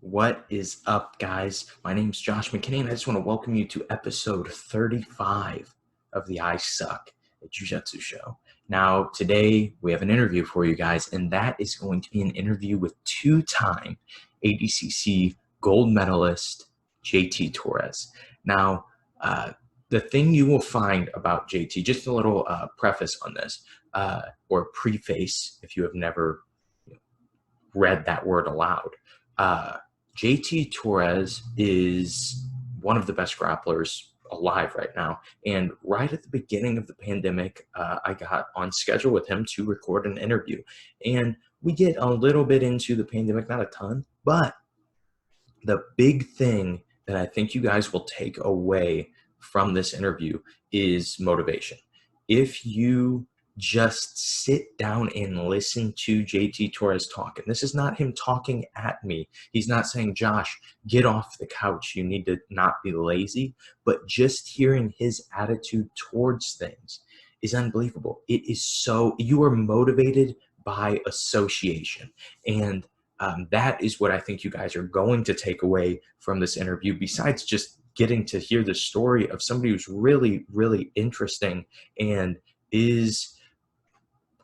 What is up, guys? My name is Josh McKinney, and I just want to welcome you to episode 35 of the I Suck at Jiu-Jitsu show. Now, today we have an interview for you guys, and that is going to be an interview with two-time ADCC Gold Medalist Jt Torres. Now, the thing you will find about JT, just a little preface on this, or preface if you have never read that word aloud. Jt Torres is one of the best grapplers alive right now. And right at the beginning of the pandemic, I got on schedule with him to record an interview. And we get a little bit into the pandemic, not a ton, but the big thing that I think you guys will take away from this interview is motivation. If you just sit down and listen to Jt Torres talk, and this is not him talking at me. He's not saying, Josh, get off the couch. You need to not be lazy. But just hearing his attitude towards things is unbelievable. It is so, you are motivated by association. And that is what I think you guys are going to take away from this interview, besides just getting to hear the story of somebody who's really, really interesting and is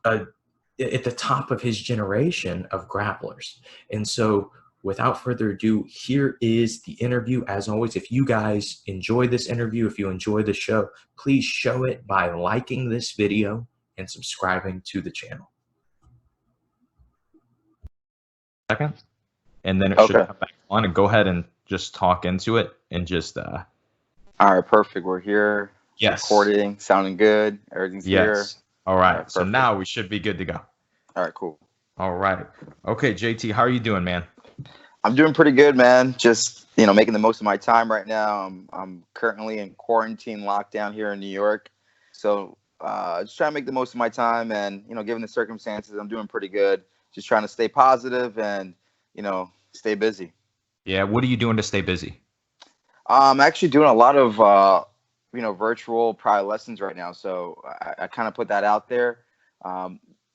at the top of his generation of grapplers. And so without further ado, here is the interview. As always, if you guys enjoy this interview, if you enjoy the show, please show it by liking this video and subscribing to the channel. Second, and then it should come back on, and go ahead and just talk into it and just all right, perfect. We're here. Yes. Recording, sounding good. Everything's here. All right. So now we should be good to go. All right, cool. All right. Okay, JT, how are you doing, man? I'm doing pretty good, man. Just, making the most of my time right now. I'm currently in quarantine lockdown here in New York. So just trying to make the most of my time, and, given the circumstances, I'm doing pretty good. Just trying to stay positive and, stay busy. Yeah. What are you doing to stay busy? I'm actually doing a lot of, virtual private lessons right now. So I kind of put that out there.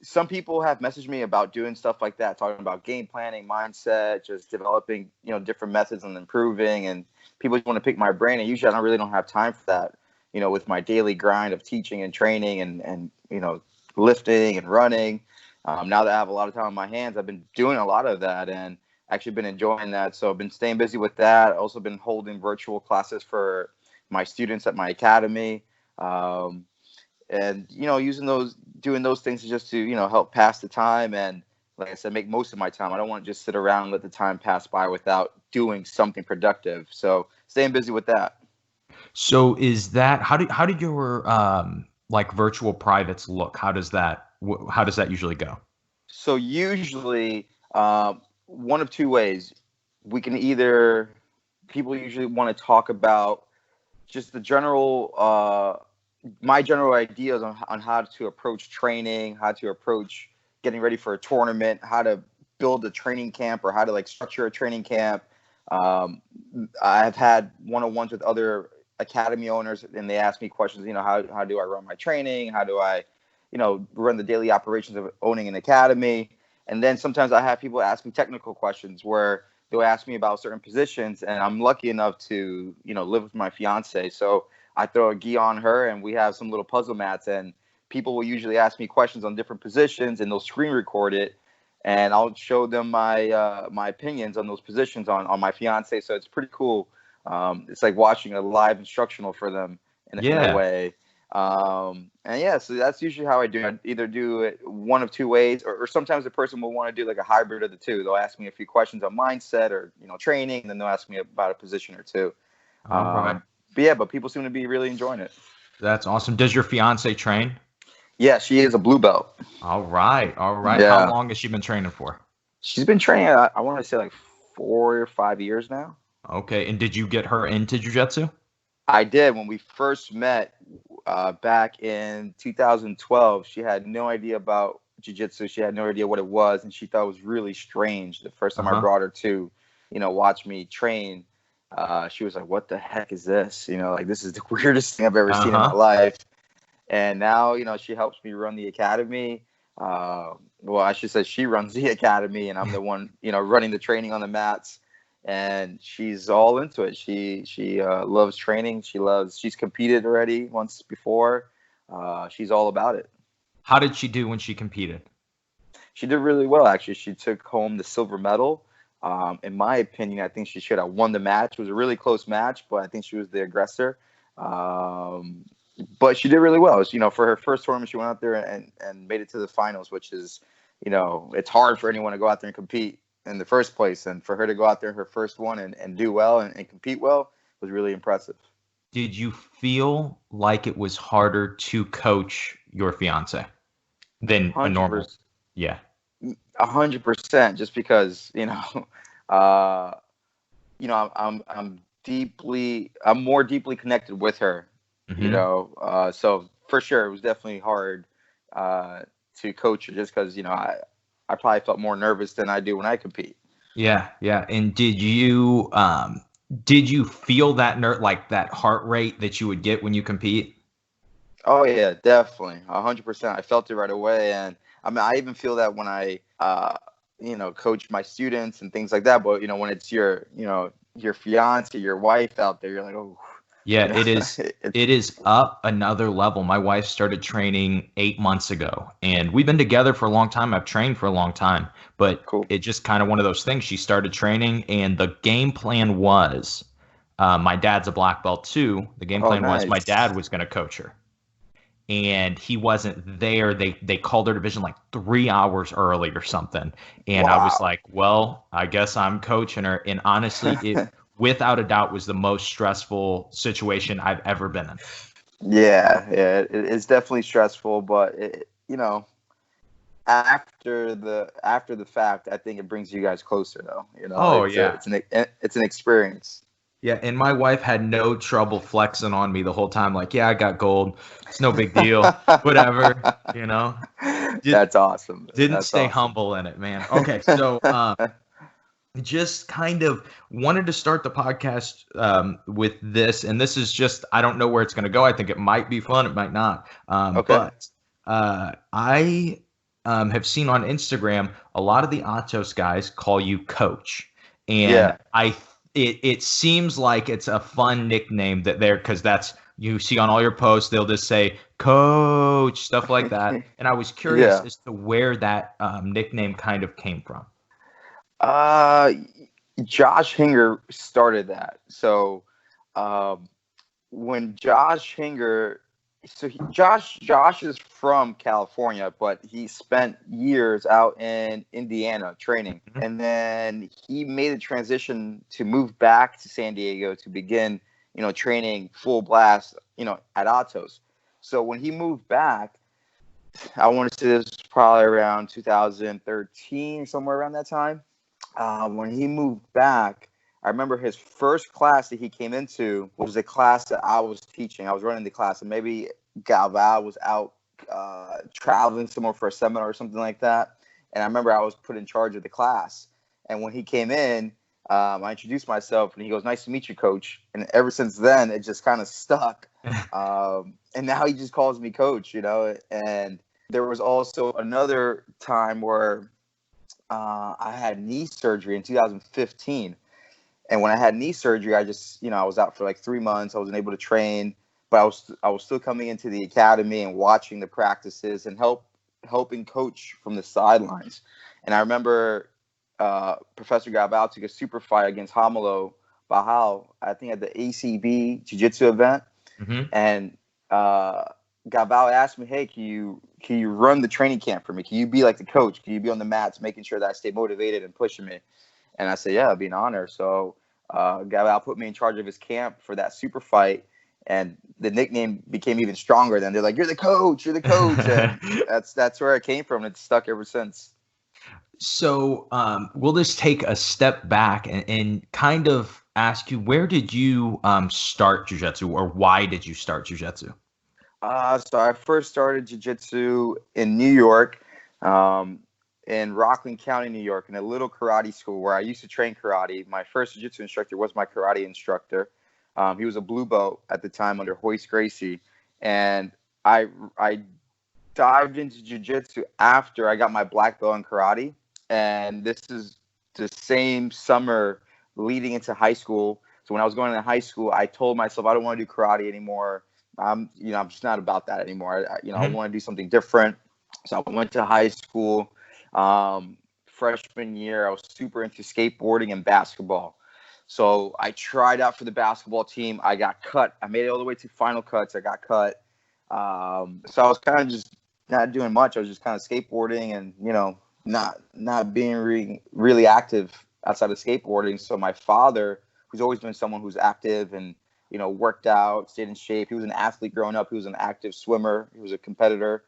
Some people have messaged me about doing stuff like that, talking about game planning, mindset, just developing, different methods and improving. And people just want to pick my brain. And usually I really don't have time for that, with my daily grind of teaching and training and lifting and running. Now that I have a lot of time on my hands, I've been doing a lot of that and actually been enjoying that. So I've been staying busy with that. Also been holding virtual classes for my students at my academy. And, doing those things just to, help pass the time. And like I said, make most of my time. I don't want to just sit around and let the time pass by without doing something productive. So staying busy with that. So is that, how did your, virtual privates look? How does that usually go? So usually, one of two ways. We can people usually want to talk about just the general, my general ideas on how to approach training, how to approach getting ready for a tournament, how to build a training camp, or how to structure a training camp. I've had one-on-ones with other academy owners, and they ask me questions, how do I run my training? How do I, run the daily operations of owning an academy? And then sometimes I have people ask me technical questions where they'll ask me about certain positions, and I'm lucky enough to, live with my fiance. So I throw a gi on her, and we have some little puzzle mats, and people will usually ask me questions on different positions, and they'll screen record it, and I'll show them my my opinions on those positions on my fiance. So it's pretty cool. It's like watching a live instructional for them in a way. And yeah, so that's usually how I do it. I either do it one of two ways, or sometimes the person will want to do a hybrid of the two. They'll ask me a few questions on mindset or, training, and then they'll ask me about a position or two. All right. But people seem to be really enjoying it. That's awesome. Does your fiance train? Yeah, she is a blue belt. All right. Yeah. How long has she been training for? She's been training, I want to say 4 or 5 years now. Okay. And did you get her into jiu-jitsu? I did. When we first met back in 2012, she had no idea about jiu-jitsu. She had no idea what it was, and she thought it was really strange. The first time I brought her to, watch me train, she was like, what the heck is this? This is the weirdest thing I've ever seen in my life. And now, she helps me run the academy. Well, I should say she runs the academy, and I'm the one, running the training on the mats. and she's all into it. She loves training. She's competed already once before. She's all about it. How did she do when she competed? She did really well, actually. She took home the silver medal. In my opinion, I think she should have won the match. It was a really close match, but I think she was the aggressor. But she did really well. For her first tournament, she went out there and made it to the finals, which is, it's hard for anyone to go out there and compete in the first place. And for her to go out there in her first one and do well and compete well was really impressive. Did you feel like it was harder to coach your fiance than a normal? 100%. Yeah. 100%, just because, I'm more deeply connected with her, so for sure it was definitely hard to coach her, just because, I probably felt more nervous than I do when I compete. Yeah. And did you feel that like that heart rate that you would get when you compete? Oh yeah, definitely, 100%. I felt it right away, and I mean, I even feel that when I coach my students and things like that. But when it's your fiance, your wife out there, you're like, oh. Yeah, it is. It is up another level. My wife started training 8 months ago, and we've been together for a long time. I've trained for a long time, but Cool. It just kind of one of those things. She started training, and the game plan was, my dad's a black belt too. The game plan was my dad was going to coach her, and he wasn't there. They called their division like 3 hours early or something, and Wow. I was like, well, I guess I'm coaching her. And honestly, it without a doubt was the most stressful situation I've ever been in. Yeah, it's definitely stressful, but after the fact, I think it brings you guys closer, though. It's an experience. Yeah, and my wife had no trouble flexing on me the whole time. Like, yeah, I got gold. It's no big deal. Whatever, That's awesome. Didn't stay humble in it, man. Okay, so just kind of wanted to start the podcast with this, and this is just, I don't know where it's going to go. I think it might be fun. It might not. Okay. But I have seen on Instagram a lot of the Atos guys call you Coach, and yeah. It seems like it's a fun nickname because that's, you see on all your posts, they'll just say Coach, stuff like that. And I was curious as to where that nickname kind of came from. Josh Hinger started that. So when Josh Hinger, Josh is from California, but he spent years out in Indiana training. Mm-hmm. And then he made a transition to move back to San Diego to begin, training full blast, at Atos. So when he moved back, I want to say this was probably around 2013, somewhere around that time. When he moved back, I remember his first class that he came into was the class that I was teaching. I was running the class, and maybe Galval was out traveling somewhere for a seminar or something like that. And I remember I was put in charge of the class. And when he came in, I introduced myself, and he goes, "Nice to meet you, Coach." And ever since then, it just kind of stuck. And now he just calls me Coach, And there was also another time where I had knee surgery in 2015. And when I had knee surgery, I just, I was out for like 3 months. I wasn't able to train, but I was still coming into the academy and watching the practices and helping coach from the sidelines. And I remember Professor Galval took a super fight against Hamilo Bahal, I think at the ACB Jiu-Jitsu event. Mm-hmm. And Galval asked me, "Hey, can you run the training camp for me? Can you be like the coach? Can you be on the mats, making sure that I stay motivated and pushing me?" And I said, "Yeah, it'd be an honor." So Galval put me in charge of his camp for that super fight, and the nickname became even stronger. Then they're like, "You're the coach, you're the coach." And that's where it came from. And it's stuck ever since. So we'll just take a step back and kind of ask you, where did you start jiu-jitsu, or why did you start jiu-jitsu? So I first started jiu-jitsu in New York, in Rockland County, New York, in a little karate school where I used to train karate. My first jiu-jitsu instructor was my karate instructor. He was a blue belt at the time under Hoist Gracie. And I dived into jiu-jitsu after I got my black belt in karate. And this is the same summer leading into high school. So when I was going into high school, I told myself I don't want to do karate anymore. I'm just not about that anymore. I Mhm. want to do something different. So I went to high school. Freshman year, I was super into skateboarding and basketball. So I tried out for the basketball team. I got cut. I made it all the way to final cuts. I got cut. So I was kind of just not doing much. I was just kind of skateboarding and, not being really active outside of skateboarding. So my father, who's always been someone who's active and, worked out, stayed in shape. He was an athlete growing up. He was an active swimmer. He was a competitor.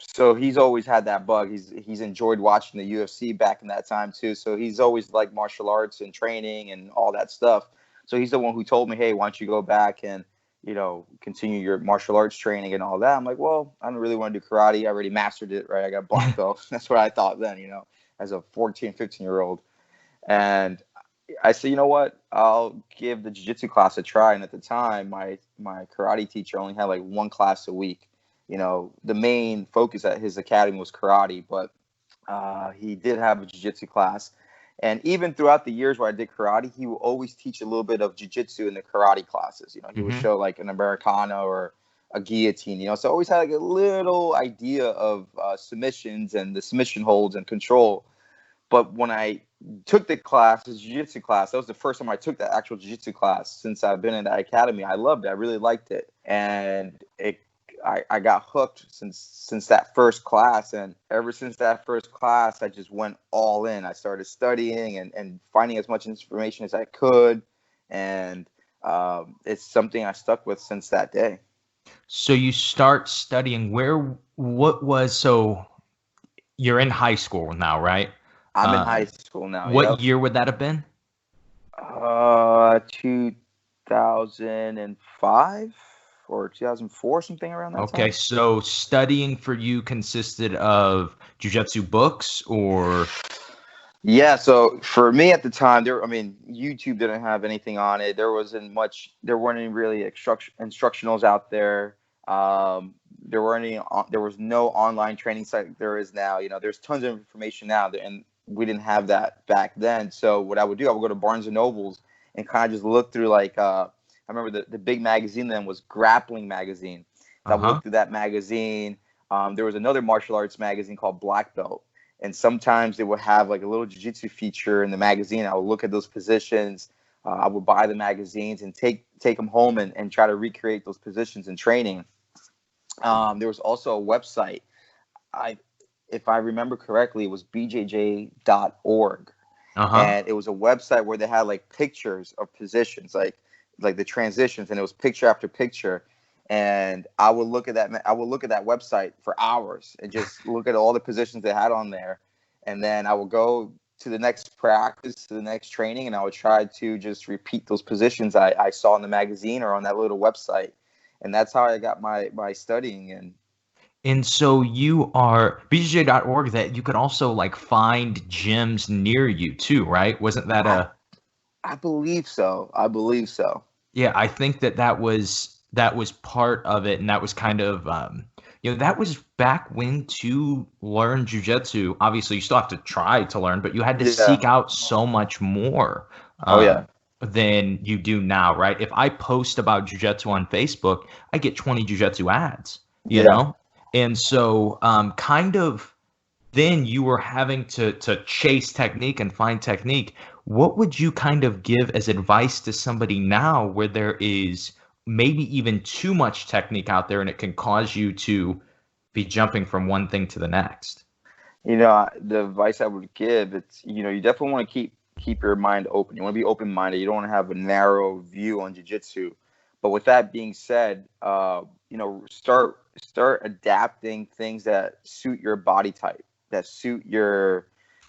So he's always had that bug. He's enjoyed watching the UFC back in that time too. So he's always liked martial arts and training and all that stuff. So he's the one who told me, hey, why don't you go back and, continue your martial arts training and all that. I'm like, well, I don't really want to do karate. I already mastered it, right? I got black belt. That's what I thought then, as a 14, 15-year-old. And I said, you know what? I'll give the jiu-jitsu class a try. And at the time, my karate teacher only had like one class a week. The main focus at his academy was karate, but he did have a jiu-jitsu class. And even throughout the years where I did karate, he would always teach a little bit of jiu-jitsu in the karate classes. He would show like an Americana or a guillotine, so I always had like a little idea of submissions and the submission holds and control. But when I took the class, the jiu-jitsu class, that was the first time I took that actual jiu-jitsu class since I've been in that academy. I loved it. I really liked it. And I got hooked since that first class. And ever since that first class, I just went all in. I started studying and finding as much information as I could. And it's something I stuck with since that day. So you start studying so you're in high school now, right? I'm in high school now. What year would that have been? 2005 or 2004, something around that time. Okay, so studying for you consisted of jiu-jitsu books or? Yeah, so for me at the time, YouTube didn't have anything on it. There weren't any really instructionals out there. There was no online training site like there is now. There's tons of information now, and we didn't have that back then. So what I would do, I would go to Barnes and Nobles and kind of just look through I remember the big magazine then was Grappling Magazine. I would look through that magazine. There was another martial arts magazine called Black Belt. And sometimes they would have like a little jiu-jitsu feature in the magazine. I would look at those positions. I would buy the magazines and take them home and try to recreate those positions in training. There was also a website. If I remember correctly, it was bjj.org. And it was a website where they had like pictures of positions, like the transitions, and it was picture after picture. And I would look at that website for hours and just look at all the positions they had on there. And then I would go to the next practice, to the next training, and I would try to just repeat those positions I saw in the magazine or on that little website. And that's how I got my studying in. And so you are bjj.org, that you could also like find gyms near you too, right? Wasn't that I believe so. Yeah, I think that was part of it, and that was kind of that was back when to learn jiu-jitsu. Obviously, you still have to try to learn, but you had to seek out so much more than you do now, right? If I post about jiu-jitsu on Facebook, I get 20 jiu-jitsu ads, you know? And so kind of then you were having to chase technique and find technique. What would you kind of give as advice to somebody now where there is maybe even too much technique out there and it can cause you to be jumping from one thing to the next? The advice I would give, it's, you definitely want to keep your mind open. You want to be open-minded. You don't want to have a narrow view on jiu-jitsu. But with that being said, start adapting things that suit your body type, that suit your,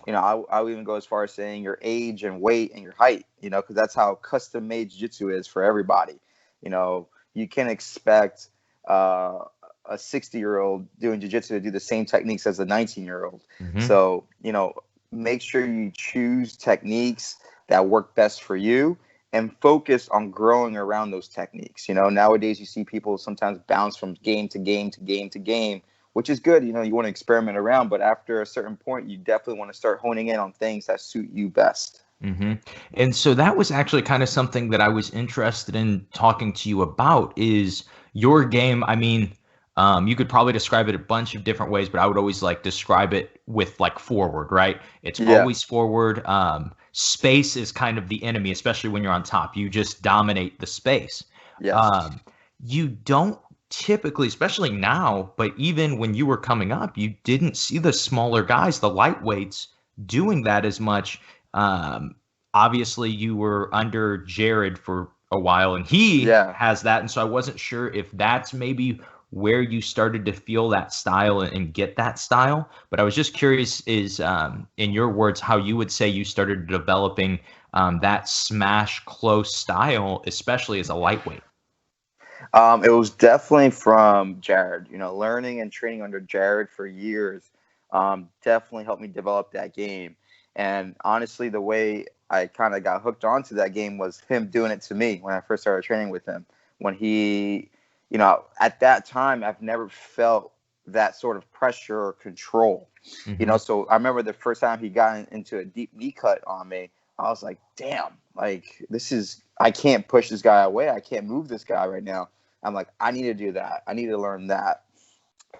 I would even go as far as saying your age and weight and your height, because that's how custom-made jiu-jitsu is for everybody. You can expect a 60-year-old doing jiu-jitsu to do the same techniques as a 19-year-old. So, make sure you choose techniques that work best for you and focus on growing around those techniques. Nowadays you see people sometimes bounce from game to game to game to game, which is good. You want to experiment around, but after a certain point, you definitely want to start honing in on things that suit you best. hmm And so that was actually kind of something that I was interested in talking to you about is your game. I mean, you could probably describe it a bunch of different ways, but I would always like describe it with like forward, right? It's Yeah. always forward. Space is kind of the enemy, especially when you're on top. You just dominate the space. Yes. Um, you don't typically, especially now, but even when you were coming up, you didn't see the smaller guys, the lightweights, doing that as much. Um, Obviously, you were under Jared for a while, and he Yeah. has that. And so I wasn't sure if that's maybe where you started to feel that style and get that style. But I was just curious, is in your words, how you would say you started developing that smash close style, especially as a lightweight. It was definitely from Jared. Learning and training under Jared for years definitely helped me develop that game. And honestly, the way I kind of got hooked onto that game was him doing it to me when I first started training with him. When he, at that time, I've never felt that sort of pressure or control. Mm-hmm. So I remember the first time he got into a deep knee cut on me, I was like, damn, like I can't push this guy away. I can't move this guy right now. I'm like, I need to do that. I need to learn that.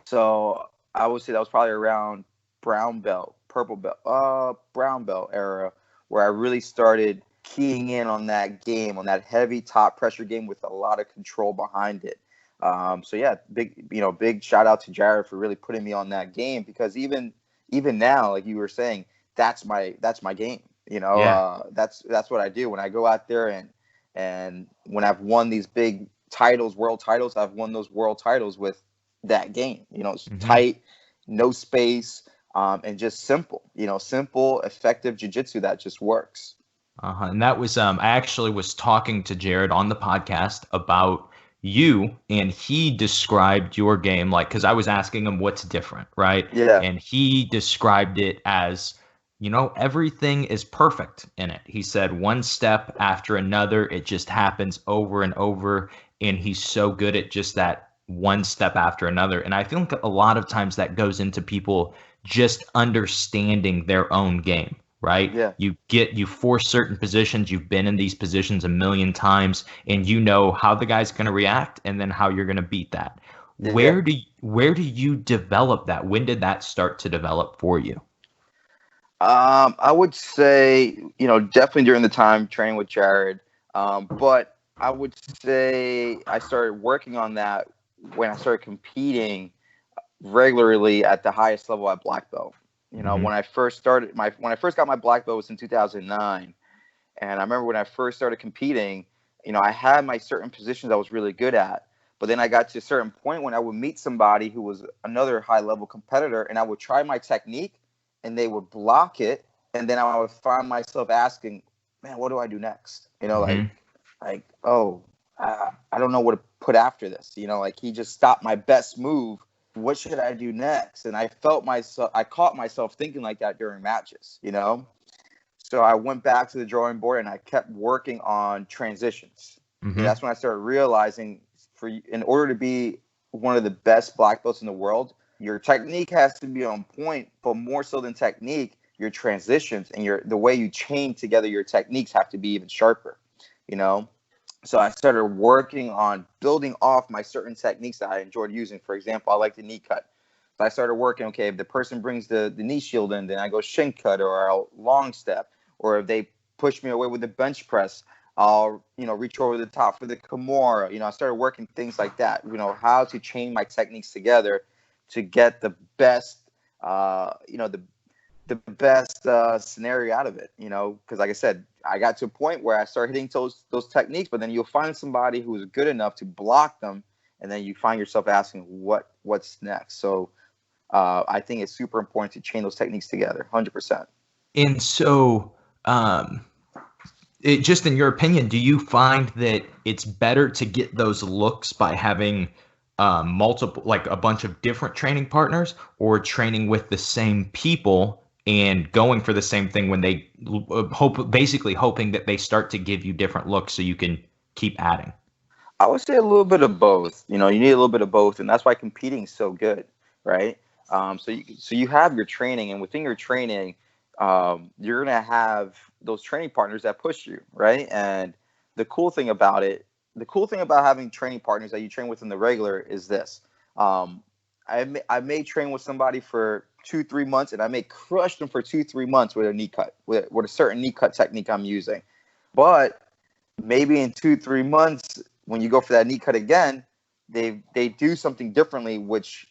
So I would say that was probably around brown belt, purple belt, brown belt era where I really started keying in on that game, on that heavy top pressure game with a lot of control behind it. So yeah, big shout out to Jared for really putting me on that game, because even now, like you were saying, that's my game. Yeah. That's what I do when I go out there, and when I've won these big titles, world titles, I've won those world titles with that game. It's Mm-hmm. tight, no space, and just simple. Simple, effective jiu-jitsu that just works. And that was I actually was talking to Jared on the podcast about you, and he described your game like, because I was asking him what's different, right? Yeah, And he described it as, everything is perfect in it. He said one step after another, it just happens over and over, and he's so good at just that one step after another. And I feel like a lot of times that goes into people just understanding their own game, right? yeah, You force certain positions, you've been in these positions a million times, and you know how the guy's going to react and then how you're going to beat that. yeah. Where do you develop that? When did that start to develop for you? I would say, definitely during the time training with Jared. But I would say I started working on that when I started competing regularly at the highest level at black belt. Hmm When I first started when I first got my black belt was in 2009, and I remember when I first started competing, I had my certain positions I was really good at, but then I got to a certain point when I would meet somebody who was another high level competitor, and I would try my technique, and they would block it, and then I would find myself asking, "Man, what do I do next?" hmm Oh, I don't know what to put after this. Like he just stopped my best move. What should I do next? And I caught myself thinking like that during matches. So I went back to the drawing board and I kept working on transitions. hmm That's when I started realizing, in order to be one of the best black belts in the world, your technique has to be on point, but more so than technique, your transitions and the way you chain together your techniques have to be even sharper. You know, so I started working on building off my certain techniques that I enjoyed using. For example, I like the knee cut. So I started working, okay, if the person brings the knee shield in, then I go shin cut or I'll long step. Or if they push me away with the bench press, I'll, reach over the top for the Kimura. I started working things like that, how to chain my techniques together to get the best, the best scenario out of it, because like I said, I got to a point where I started hitting those techniques, but then you'll find somebody who is good enough to block them, and then you find yourself asking what's next. So I think it's super important to chain those techniques together, 100%. And so, um, just in your opinion, do you find that it's better to get those looks by having multiple, like a bunch of different training partners, or training with the same people and going for the same thing when they basically hoping that they start to give you different looks so you can keep adding? I would say a little bit of both. You need a little bit of both, and that's why competing is so good, right? So you have your training, and within your training, you're going to have those training partners that push you, right? And the cool thing about having training partners that you train with in the regular is this. I may train with somebody for 2-3 months, and I may crush them for 2-3 months with a knee cut, with a certain knee cut technique I'm using. But maybe in 2-3 months, when you go for that knee cut again, they do something differently, which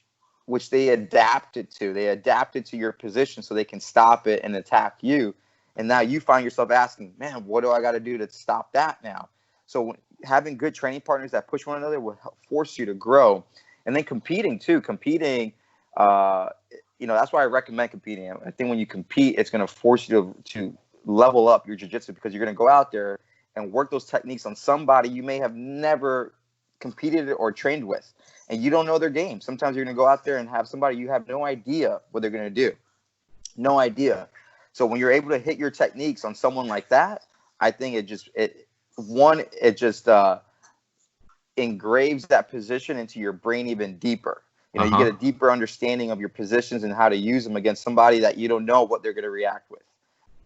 they adapted to. They adapted to your position so they can stop it and attack you. And now you find yourself asking, man, what do I got to do to stop that now? So having good training partners that push one another will force you to grow. And then competing too. That's why I recommend competing. I think when you compete, it's going to force you to level up your jiu-jitsu, because you're going to go out there and work those techniques on somebody you may have never competed or trained with, and you don't know their game. Sometimes you're going to go out there and have somebody you have no idea what they're going to do. No idea. So when you're able to hit your techniques on someone like that, I think it just engraves that position into your brain even deeper. You get a deeper understanding of your positions and how to use them against somebody that you don't know what they're going to react with.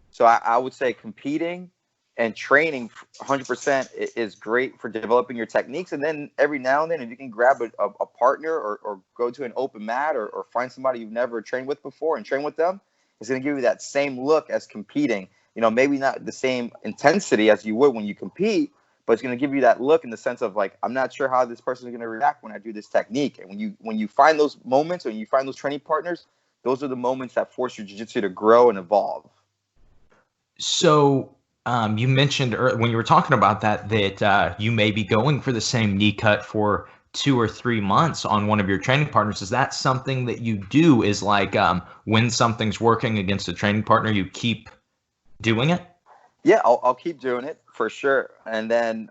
So I would say competing and training 100% is great for developing your techniques. And then every now and then, if you can grab a partner or go to an open mat or find somebody you've never trained with before and train with them, it's going to give you that same look as competing. Maybe not the same intensity as you would when you compete, but it's going to give you that look in the sense of like, I'm not sure how this person is going to react when I do this technique. And when you find those moments, or you find those training partners, those are the moments that force your jiu-jitsu to grow and evolve. So you mentioned when you were talking about that you may be going for the same knee cut for 2 or 3 months on one of your training partners. Is that something that you do? Is like when something's working against a training partner, you keep doing it? Yeah, I'll keep doing it for sure. And then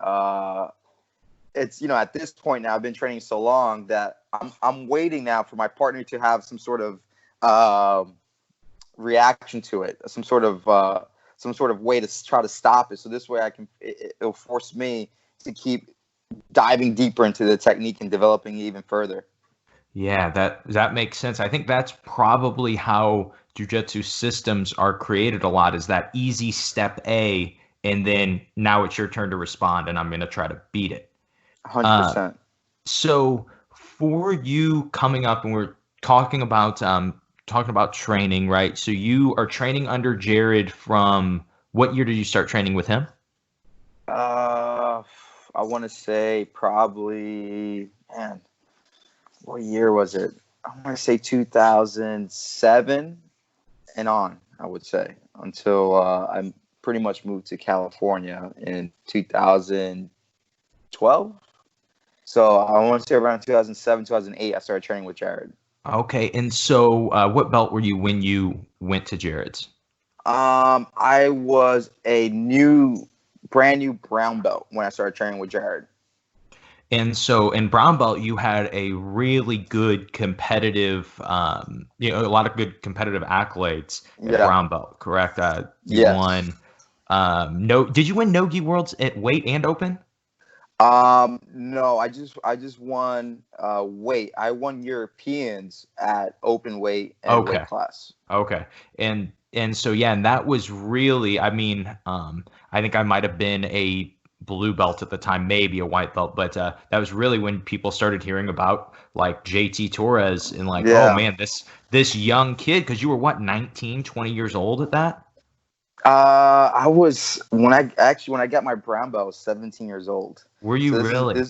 it's at this point now, I've been training so long that I'm waiting now for my partner to have some sort of reaction to it, some sort of way to try to stop it. So this way it'll force me to keep diving deeper into the technique and developing it even further. Yeah, that makes sense. I think that's probably how jiu-jitsu systems are created a lot, is that easy step A, and then now it's your turn to respond, and I'm going to try to beat it. 100%. So for you coming up, and we're talking about training, right? So you are training under Jared from what year did you start training with him? I want to say probably, man, what year was it? I want to say 2007 and on, I would say, until I pretty much moved to California in 2012. So I want to say around 2007, 2008, I started training with Jared. Okay, and so what belt were you when you went to Jared's? I was a brand new brown belt when I started training with Jared. And so in brown belt, you had a really good competitive, a lot of good competitive accolades at brown belt, correct? You won. Did you win Nogi Worlds at weight and open? No, I just won weight. I won Europeans at open weight and weight class. Okay. And so and that was really, I think I might have been a blue belt at the time, maybe a white belt, but that was really when people started hearing about like Jt Torres and like, oh man, this young kid, because you were what, 19, 20 years old at that? I was when I got my brown belt, I was 17 years old. Were you really?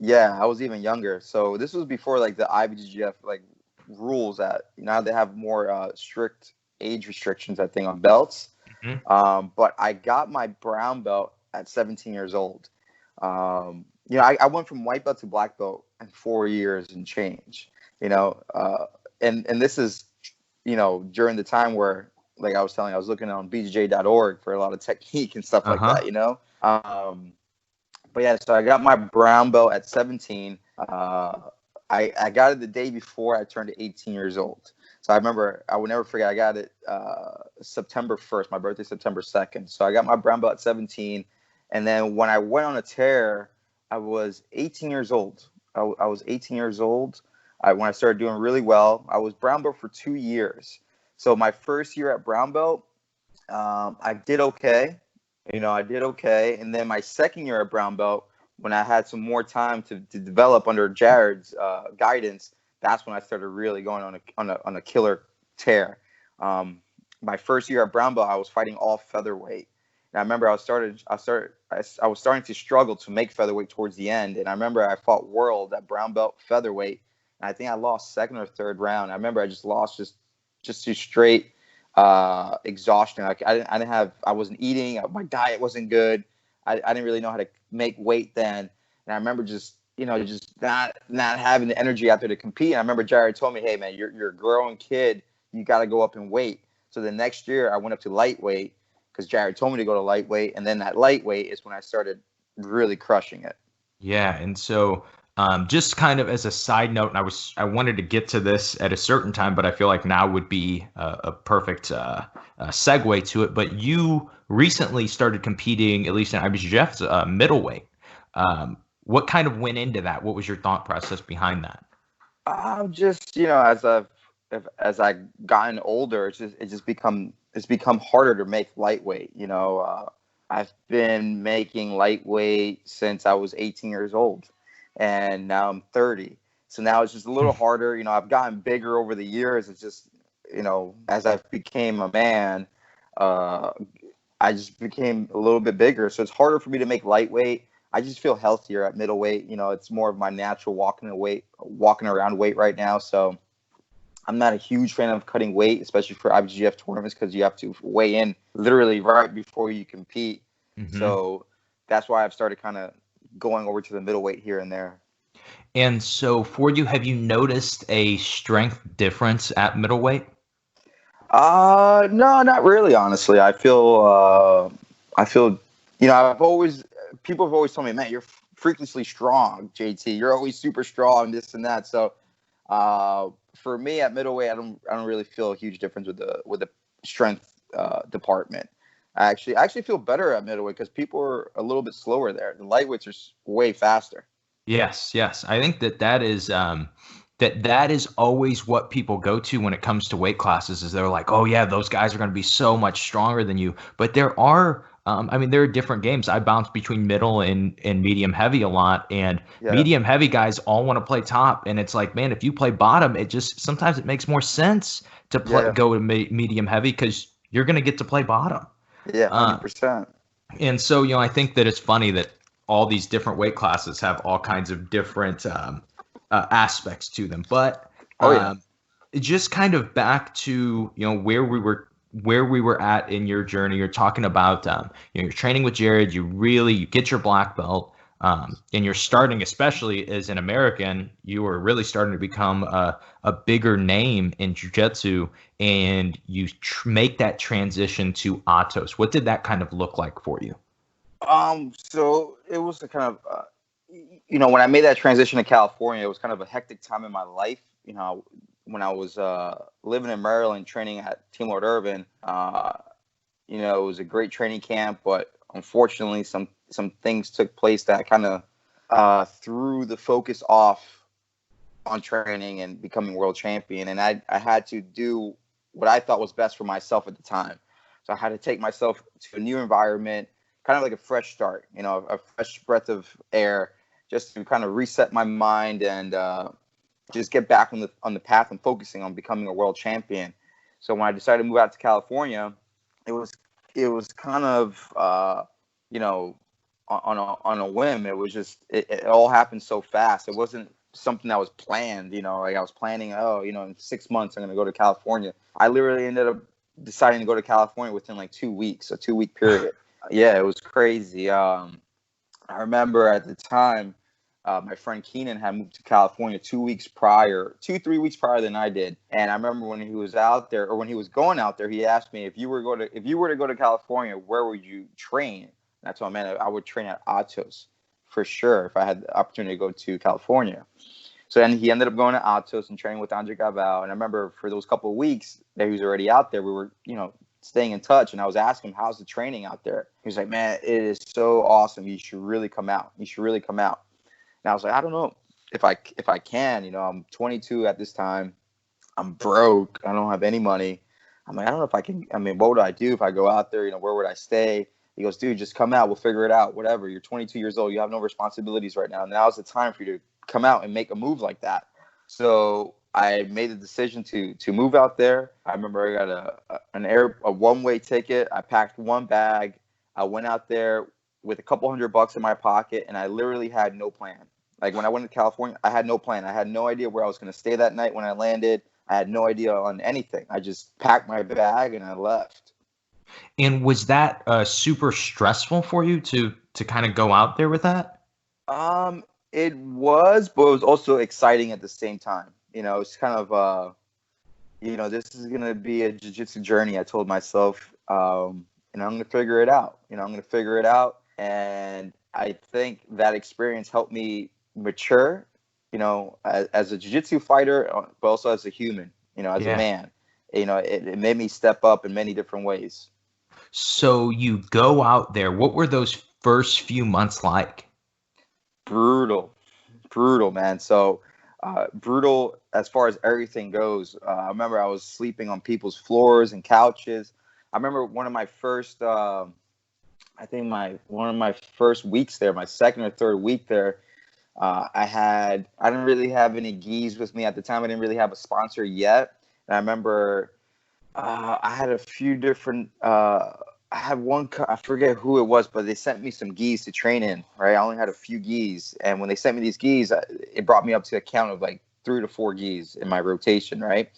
Yeah, I was even younger. So this was before like the IBJJF like rules that now they have more strict age restrictions, I think, on belts. Mm-hmm. But I got my brown belt at 17 years old. I went from white belt to black belt in 4 years and change. And this is during the time where, like I was telling you, I was looking on bjj.org for a lot of technique and stuff like that, But yeah, so I got my brown belt at 17. I got it the day before I turned 18 years old. So I remember, I would never forget, I got it September 1st, my birthday, September 2nd. So I got my brown belt at 17. And then when I went on a tear, I was 18 years old. I was 18 years old when I started doing really well. I was brown belt for 2 years. So my first year at brown belt, I did okay. I did okay. And then my second year at brown belt, when I had some more time to develop under Jared's guidance, that's when I started really going on a killer tear. Um, my first year at brown belt, I was fighting all featherweight. And I remember I was starting to struggle to make featherweight towards the end. And I remember I fought World at brown belt featherweight. And I think I lost second or third round. I remember I just lost just too straight exhaustion. Like I wasn't eating. My diet wasn't good. I didn't really know how to make weight then. And I remember just not having the energy out there to compete. And I remember Jared told me, "Hey man, you're a growing kid. You got to go up in weight." So the next year I went up to lightweight because Jared told me to go to lightweight. And then that lightweight is when I started really crushing it. Yeah, and so just kind of as a side note, and I wanted to get to this at a certain time, but I feel like now would be a perfect segue to it. But you recently started competing, at least in IBJJF's middleweight. What kind of went into that? What was your thought process behind that? Just as I gotten older, it's become harder to make lightweight. I've been making lightweight since I was 18 years old, and now I'm 30. So now it's just a little harder. I've gotten bigger over the years. It's just as I became a man, I just became a little bit bigger. So it's harder for me to make lightweight. I just feel healthier at middleweight. It's more of my natural walking around weight right now. So I'm not a huge fan of cutting weight, especially for IBJJF tournaments, because you have to weigh in literally right before you compete. Mm-hmm. So that's why I've started kind of going over to the middleweight here and there. And so for you, have you noticed a strength difference at middleweight? No, not really, honestly. People have always told me, man, you're freakishly strong, JT. You're always super strong, this and that. So, for me at middleweight, I don't really feel a huge difference with the strength department. I actually feel better at middleweight because people are a little bit slower there. The lightweights are way faster. Yes, yes. I think that is that is always what people go to when it comes to weight classes. Is they're like, oh yeah, those guys are going to be so much stronger than you. But there are, I mean, there are different games. I bounce between middle and medium heavy a lot, and medium heavy guys all want to play top. And it's like, man, if you play bottom, it just sometimes it makes more sense to go to medium heavy because you're going to get to play bottom. Yeah, 100%. And so, I think that it's funny that all these different weight classes have all kinds of different aspects to them. But just kind of back to where we were at in your journey. You're talking about you're training with Jared. You get your black belt, and you're starting, especially as an American, you are really starting to become a bigger name in jiu-jitsu, and you make that transition to Atos. What did that kind of look like for you? So it was a kind of, when I made that transition to California, it was kind of a hectic time in my life. When I was living in Maryland, training at Team Lord Irvin, it was a great training camp, but unfortunately, some things took place that kind of threw the focus off on training and becoming world champion. And I had to do what I thought was best for myself at the time. So I had to take myself to a new environment, kind of like a fresh start, a fresh breath of air, just to kind of reset my mind and just get back on the path and focusing on becoming a world champion. So when I decided to move out to California, it was kind of on a whim. It was just it all happened so fast. It wasn't something that was planned. Like I was planning, in 6 months I'm going to go to California. I literally ended up deciding to go to California within like 2 weeks, a 2-week period. Yeah, it was crazy. I remember at the time, my friend Keenan had moved to California 3 weeks prior than I did. And I remember when he was out there, or when he was going out there, he asked me, if you were to go to California, where would you train? And I told him, man, I would train at Atos for sure if I had the opportunity to go to California. So then he ended up going to Atos and training with Andre Galvao. And I remember for those couple of weeks that he was already out there, we were, staying in touch. And I was asking him, how's the training out there? He was like, man, it is so awesome. You should really come out. And I was like, I don't know if I can. I'm 22 at this time. I'm broke. I don't have any money. I'm like, I don't know if I can. I mean, what would I do if I go out there? Where would I stay? He goes, dude, just come out. We'll figure it out. Whatever. You're 22 years old. You have no responsibilities right now. Now's the time for you to come out and make a move like that. So I made the decision to move out there. I remember I got a one-way ticket. I packed one bag. I went out there with a couple $100 in my pocket, and I literally had no plan. Like when I went to California, I had no plan. I had no idea where I was going to stay that night when I landed. I had no idea on anything. I just packed my bag and I left. And was that super stressful for you to kind of go out there with that? It was, but it was also exciting at the same time. It's kind of this is gonna be a jiu-jitsu journey. I told myself, I'm gonna figure it out. I'm gonna figure it out, and I think that experience helped me mature. As a jiu-jitsu fighter, but also as a human. As a man. It made me step up in many different ways. So you go out there. What were those first few months like? Brutal, man. So brutal as far as everything goes. I remember I was sleeping on people's floors and couches. I remember one of my first, one of my first weeks there, my second or third week there. I didn't really have any gis with me at the time. I didn't really have a sponsor yet. And I remember I had a few different. I had one. I forget who it was, but they sent me some gis to train in. Right, I only had a few gis, and when they sent me these gis, it brought me up to a count of like 3 to 4 gis in my rotation. Right,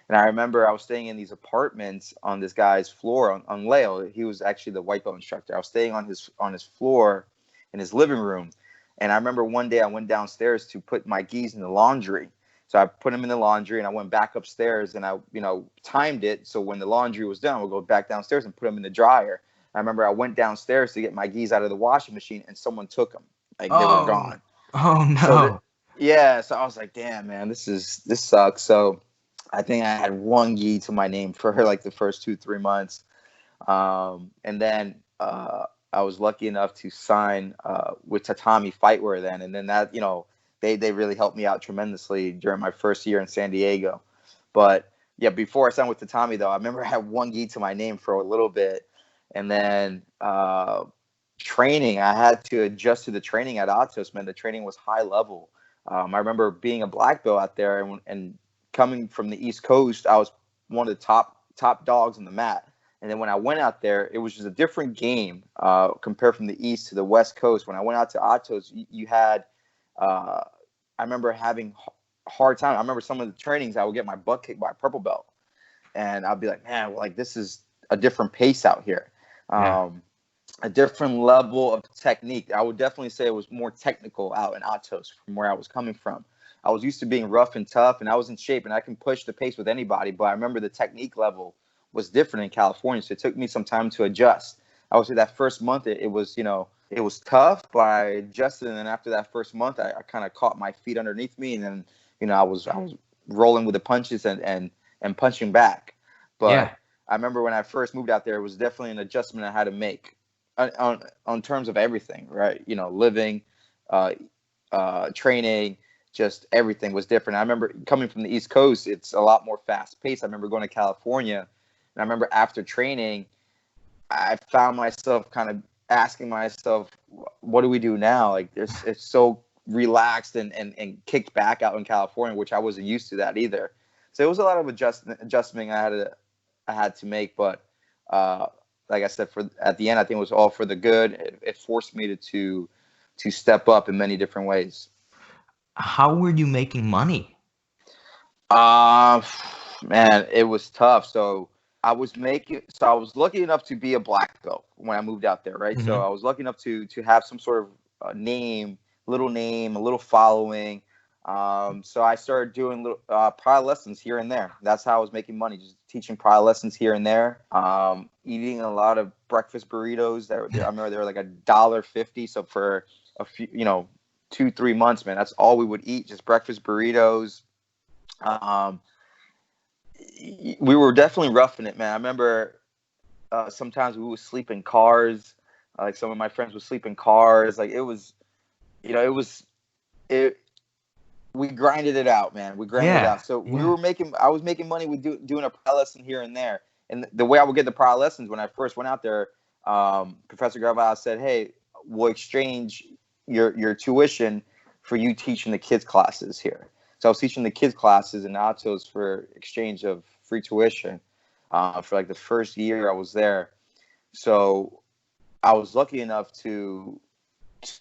and I remember I was staying in these apartments on this guy's floor on Leo. He was actually the white belt instructor. I was staying on his floor in his living room, and I remember one day I went downstairs to put my gis in the laundry. So I put them in the laundry, and I went back upstairs, and I, timed it. So when the laundry was done, we'll go back downstairs and put them in the dryer. I remember I went downstairs to get my gis out of the washing machine, and someone took them. Like they were gone. Oh no. So so I was like, damn, man, this sucks. So I think I had one gi to my name for like the first 2-3 months. And then I was lucky enough to sign with Tatami Fightwear then. And then that, they really helped me out tremendously during my first year in San Diego. But yeah, before I signed with Tatami, though, I remember I had one gi to my name for a little bit. And then training, I had to adjust to the training at Atos, man. The training was high level. I remember being a black belt out there and coming from the East Coast, I was one of the top dogs on the mat. And then when I went out there, it was just a different game compared from the East to the West Coast. When I went out to Atos, you had I remember having hard time. I remember some of the trainings I would get my butt kicked by a purple belt, and I'd be like, man, like this is a different pace out here, a different level of technique. I would definitely say it was more technical out in Atos from where I was coming from. I was used to being rough and tough, and I was in shape, and I can push the pace with anybody. But I remember the technique level was different in California, so it took me some time to adjust. I would say that first month it was, it was tough, but I adjusted, and then after that first month, I kind of caught my feet underneath me, and then I was rolling with the punches and punching back. But I remember when I first moved out there, it was definitely an adjustment I had to make on terms of everything, right? living, training, just everything was different. I remember coming from the East Coast, it's a lot more fast paced. I remember going to California, and I remember after training, I found myself kind of asking myself, what do we do now? Like it's so relaxed and kicked back out in California, which I wasn't used to that either. So it was a lot of adjustment I had to make. But like I said, at the end, I think it was all for the good. It forced me to step up in many different ways. How were you making money? Man, it was tough. So I was lucky enough to be a black belt when I moved out there, right? Mm-hmm. So I was lucky enough to have some sort of name, a little following. So I started doing little prior lessons here and there. That's how I was making money, just teaching prior lessons here and there. Eating a lot of breakfast burritos. I remember they were like $1.50. So for a few, 2-3 months, man, that's all we would eat, just breakfast burritos. We were definitely roughing it, man. I remember sometimes we would sleep in cars. Like some of my friends would sleep in cars. Like it was, we grinded it out, man. We grinded it out. So I was making money with doing a prior lesson here and there. And the way I would get the prior lessons when I first went out there, Professor Garval said, "Hey, we'll exchange your tuition for you teaching the kids classes here." So I was teaching the kids classes in Atos for exchange of free tuition for like the first year I was there. So I was lucky enough to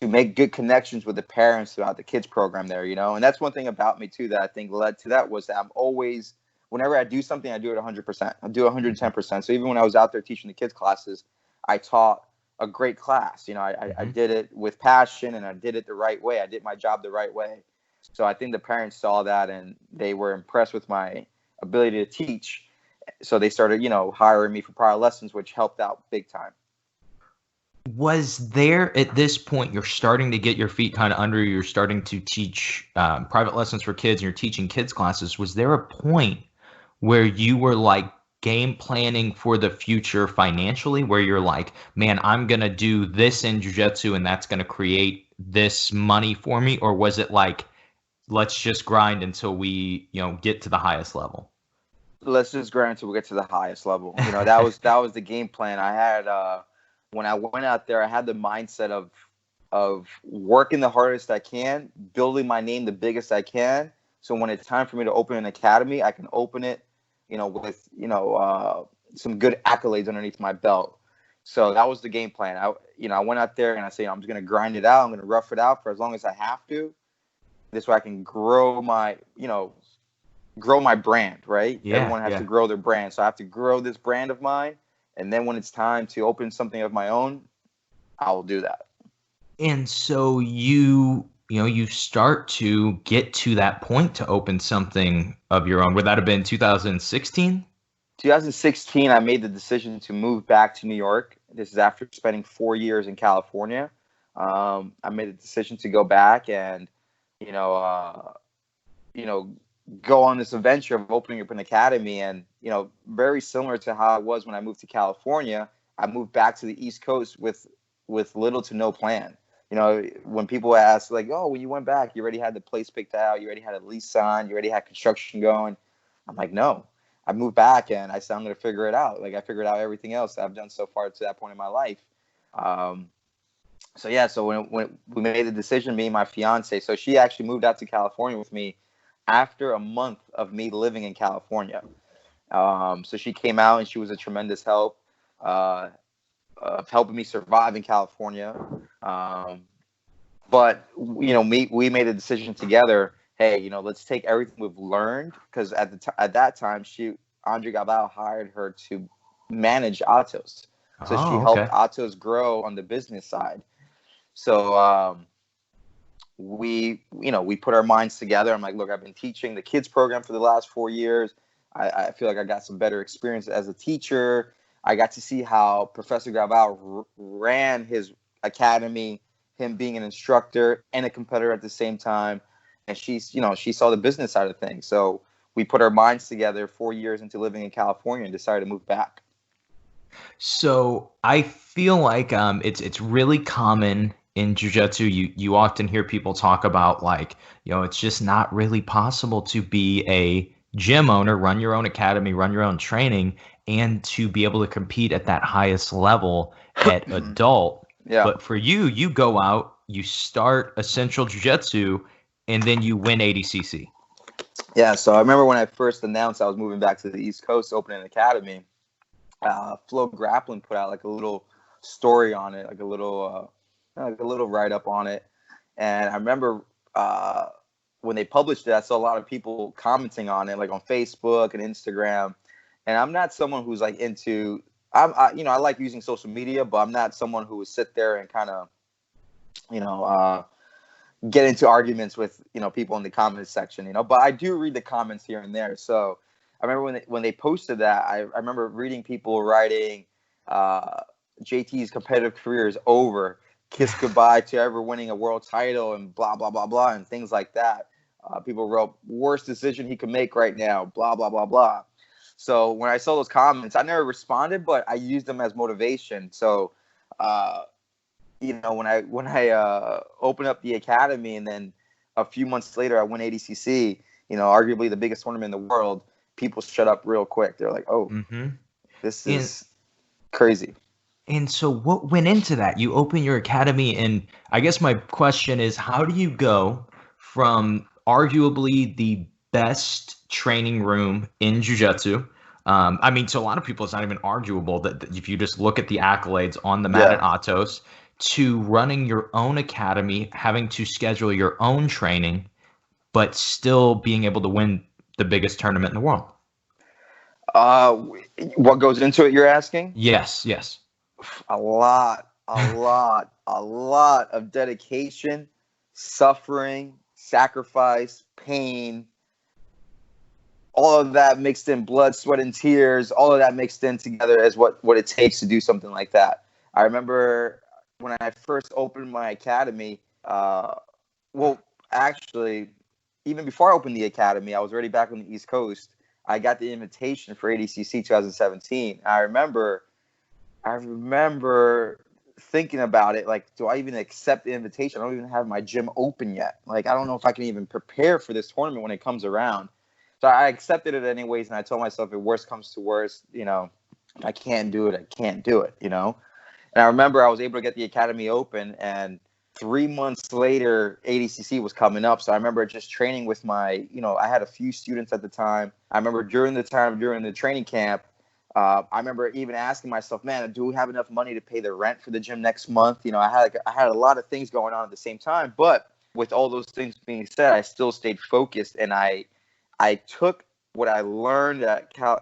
make good connections with the parents throughout the kids program there, you know. And that's one thing about me too that I think led to that, was that I'm always, whenever I do something, I do it 100%. I do 110%. So even when I was out there teaching the kids classes, I taught a great class. You know, I did it with passion, and I did it the right way. I did my job the right way. So I think the parents saw that, and they were impressed with my ability to teach. So they started, you know, hiring me for prior lessons, which helped out big time. Was there, at this point, you're starting to get your feet kind of under you, you're starting to teach private lessons for kids, and you're teaching kids classes. Was there a point where you were like game planning for the future financially, where you're like, man, I'm going to do this in jiu-jitsu and that's going to create this money for me? Or was it like, let's just grind until we, you know, get to the highest level? Let's just grind until we get to the highest level. You know, that was the game plan. I had when I went out there, I had the mindset of working the hardest I can, building my name the biggest I can. So when it's time for me to open an academy, I can open it, you know, with, you know, some good accolades underneath my belt. So that was the game plan. I went out there and I said, I'm just going to grind it out. I'm going to rough it out for as long as I have to. This way I can grow my brand, right? Yeah, Everyone has to grow their brand. So I have to grow this brand of mine. And then when it's time to open something of my own, I will do that. And so you start to get to that point to open something of your own. Would that have been 2016? 2016, I made the decision to move back to New York. This is after spending 4 years in California. I made the decision to go back and, go on this adventure of opening up an academy. And, very similar to how it was when I moved to California, I moved back to the East Coast with little to no plan. When people ask, like, oh, when you went back, you already had the place picked out, you already had a lease signed, you already had construction going. I'm like, no, I moved back and I said, I'm going to figure it out. Like, I figured out everything else I've done so far to that point in my life. So when we made the decision, me and my fiance, so she actually moved out to California with me after a month of me living in California. So she came out and she was a tremendous help of helping me survive in California. But we made a decision together. Hey, let's take everything we've learned, because at that time, Andre Galbao hired her to manage Atos, so she helped Atos grow on the business side. So we put our minds together. I'm like, look, I've been teaching the kids program for the last 4 years. I feel like I got some better experience as a teacher. I got to see how Professor Galbao ran his academy, him being an instructor and a competitor at the same time. And she saw the business side of things. So we put our minds together 4 years into living in California and decided to move back. So I feel like it's really common in jiu-jitsu. You often hear people talk about, like, it's just not really possible to be a gym owner, run your own academy, run your own training, and to be able to compete at that highest level at adult. Yeah. But for you go out, you start Essential Jiu-Jitsu, and then you win ADCC. Yeah, so I remember when I first announced I was moving back to the East Coast, opening an academy, Flow Grappling put out like a little story on it, like a little write-up on it. And I remember when they published it, I saw a lot of people commenting on it, like on Facebook and Instagram. And I'm not someone who's like into, I like using social media, but I'm not someone who would sit there and kind of, get into arguments with, people in the comments section, but I do read the comments here and there. So I remember when they posted that, I remember reading people writing, JT's competitive career is over, kiss goodbye to ever winning a world title, and blah, blah, blah, blah, and things like that. People wrote, worst decision he could make right now, blah, blah, blah, blah. So when I saw those comments, I never responded, but I used them as motivation. So, when I opened up the academy, and then a few months later I won ADCC, arguably the biggest tournament in the world, people shut up real quick. They're like, oh. Mm-hmm. This And is crazy. and so what went into that? You open your academy, and I guess my question is, how do you go from arguably the best training room in jiu-jitsu? I mean, to a lot of people, it's not even arguable that if you just look at the accolades on the mat Yeah. at Atos, to running your own academy, having to schedule your own training, but still being able to win the biggest tournament in the world. Uh, what goes into it, you're asking? Yes, yes. A lot, a lot of dedication, suffering, sacrifice, pain, all of that mixed in, blood, sweat, and tears, all of that mixed in together is what it takes to do something like that. I remember when I first opened my academy, well, actually, even before I opened the academy, I was already back on the East Coast. I got the invitation for ADCC 2017. I remember thinking about it, like, do I even accept the invitation? I don't even have my gym open yet. Like, I don't know if I can even prepare for this tournament when it comes around. So I accepted it anyways, and I told myself, if worst comes to worst, if I can't do it, I can't do it, And I remember I was able to get the academy open, and 3 months later, ADCC was coming up. So I remember just training with I had a few students at the time. I remember during the training camp, I remember even asking myself, man, do we have enough money to pay the rent for the gym next month? I had a lot of things going on at the same time. But with all those things being said, I still stayed focused, and I took what I learned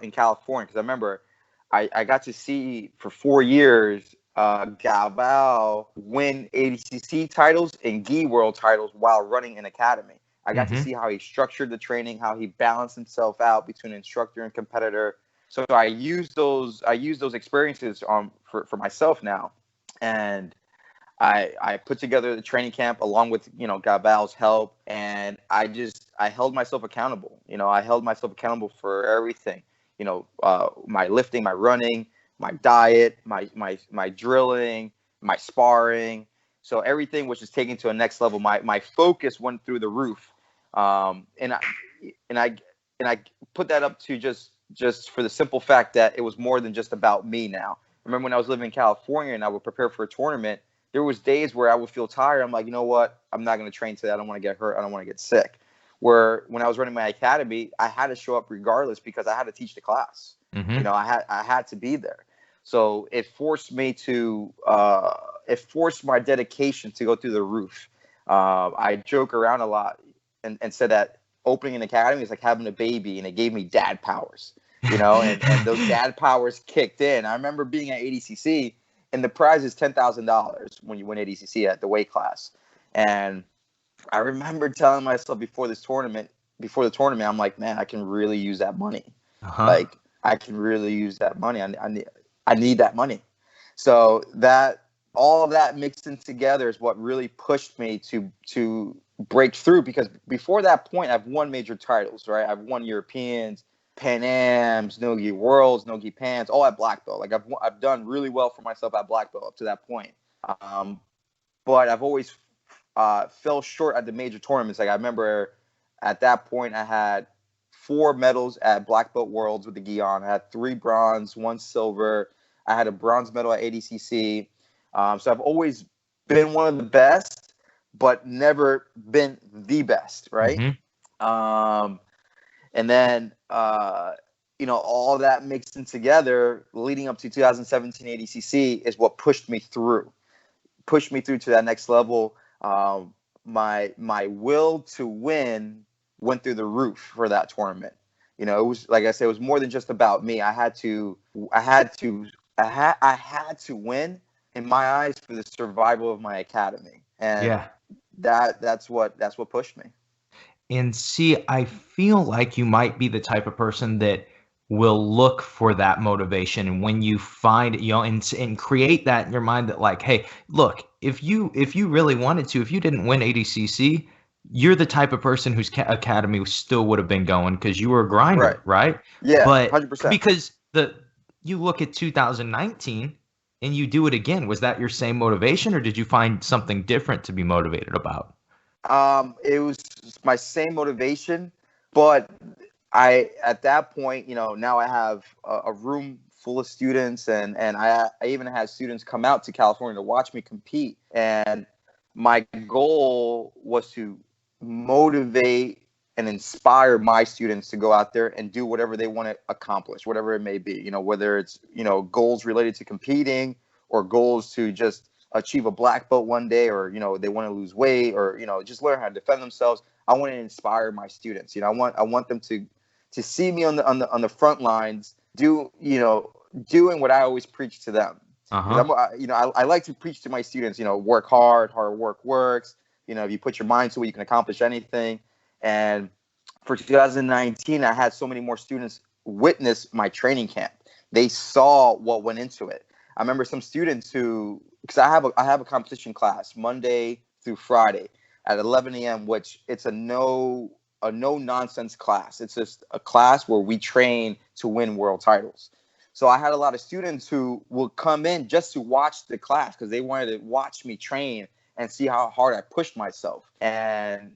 in California, because I remember I got to see for 4 years Galbao win ADCC titles and gi world titles while running an academy. I got to see how he structured the training, how he balanced himself out between instructor and competitor. So I use those experiences for myself now, and I put together the training camp along with Gabal's help, and I held myself accountable. I held myself accountable for everything. My lifting, my running, my diet, my drilling, my sparring. So everything was just taken to a next level. My focus went through the roof, and I put that up to just for the simple fact that it was more than just about me now. Remember when I was living in California and I would prepare for a tournament, there was days where I would feel tired. I'm like, you know what? I'm not going to train today. I don't want to get hurt. I don't want to get sick. Where when I was running my academy, I had to show up regardless because I had to teach the class. I had to be there. So it forced me to it forced my dedication to go through the roof. I joke around a lot and said that opening an academy is like having a baby, and it gave me dad powers. And those dad powers kicked in. I remember being at ADCC, and the prize is $10,000 when you win ADCC at the weight class. And I remember telling myself before the tournament, I'm like, man, I can really use that money. Like, I can really use that money. I need that money. So that all of that mixed in together is what really pushed me to break through, because before that point, I've won major titles, right? I've won Europeans, Pan Ams, Nogi Worlds, Nogi Pans, all at black belt. Like I've done really well for myself at black belt up to that point. But I've always fell short at the major tournaments. Like I remember at that point, I had 4 medals at black belt worlds with the gi on. I had 3 bronze, 1 silver. I had a bronze medal at ADCC. So I've always been one of the best, but never been the best, right? And then, all that mixed in together, leading up to 2017 ADCC, is what pushed me through to that next level. My will to win went through the roof for that tournament. It was, like I said, it was more than just about me. I had to win, in my eyes, for the survival of my academy, and that's what pushed me. And see, I feel like you might be the type of person that will look for that motivation. And when you find, and create that in your mind that, like, hey, look, if you really wanted to, if you didn't win ADCC, you're the type of person whose academy still would have been going because you were a grinder, right? Yeah, but 100%. Because you look at 2019 and you do it again. Was that your same motivation, or did you find something different to be motivated about? It was my same motivation, but at that point, now I have a room full of students, and I even had students come out to California to watch me compete. And my goal was to motivate and inspire my students to go out there and do whatever they want to accomplish, whatever it may be, whether it's, goals related to competing or goals to just achieve a black belt one day, or, they want to lose weight, or, just learn how to defend themselves. I want to inspire my students. I want them to see me on the front lines, doing what I always preach to them. I like to preach to my students, work hard work works. If you put your mind to it, you can accomplish anything. And for 2019, I had so many more students witness my training camp. They saw what went into it. I remember some students because I have a competition class Monday through Friday at 11 a.m., which it's a no nonsense class. It's just a class where we train to win world titles. So I had a lot of students who would come in just to watch the class because they wanted to watch me train and see how hard I pushed myself. And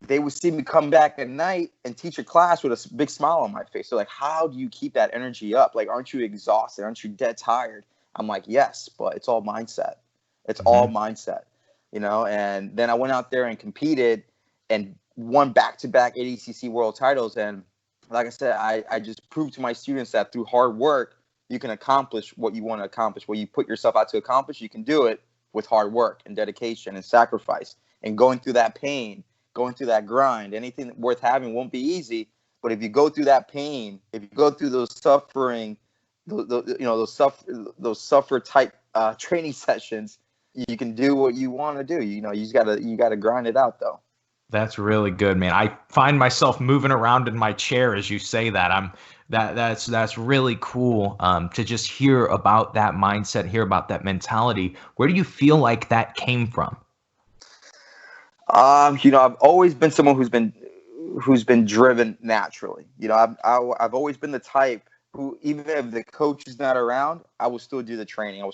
they would see me come back at night and teach a class with a big smile on my face. They're like, how do you keep that energy up? Like, aren't you exhausted? Aren't you dead tired? I'm like, yes, but it's all mindset. It's all mindset, And then I went out there and competed and won back-to-back ADCC world titles. And like I said, I just proved to my students that through hard work, you can accomplish what you want to accomplish. What you put yourself out to accomplish, you can do it with hard work and dedication and sacrifice and going through that pain, going through that grind. Anything worth having won't be easy, but if you go through that pain, if you go through those suffering, those suffer type training sessions, you can do what you want to do. You just gotta grind it out though. That's really good, man. I find myself moving around in my chair as you say that. That's really cool to just hear about that mindset, hear about that mentality. Where do you feel like that came from? I've always been someone who's been driven naturally. I've always been the type who, even if the coach is not around, I will still do the training. I will